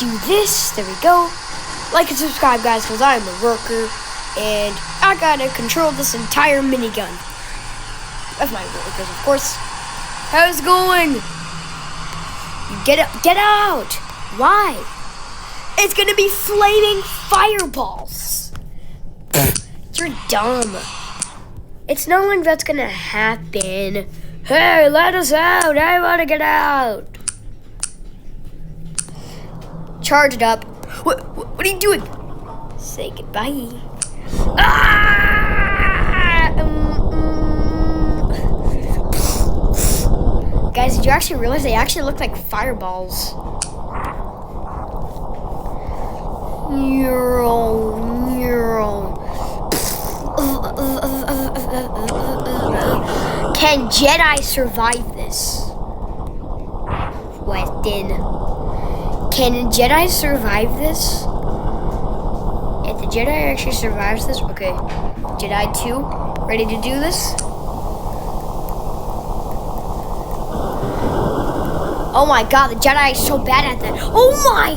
do this. There we go. Like and subscribe, guys, because I'm a worker. And I gotta control this entire minigun. That's my workers, of course. How's it going? Get out! Why? It's gonna be flaming fireballs. You're dumb. It's not like that's gonna happen. Hey, let us out! I wanna get out. Charge it up. What are you doing? Say goodbye. Guys, did you actually realize they actually look like fireballs? Can Jedi survive this? Question. Can Jedi survive this? If the Jedi actually survives this, okay. Jedi 2, ready to do this? Oh my god, the Jedi is so bad at that. Oh my!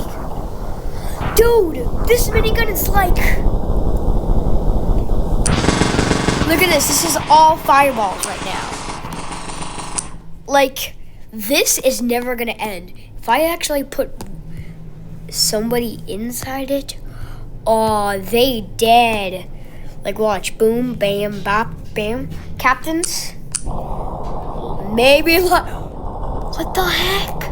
Dude, this minigun is like... Look at this is all fireballs right now. Like, this is never gonna end. If I actually put somebody inside it, oh, they dead. Like, watch, boom, bam, bop, bam. Captains? Maybe like... What the heck?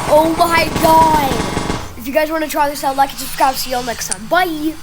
Oh my god! If you guys want to try this out, like and subscribe. See y'all next time. Bye!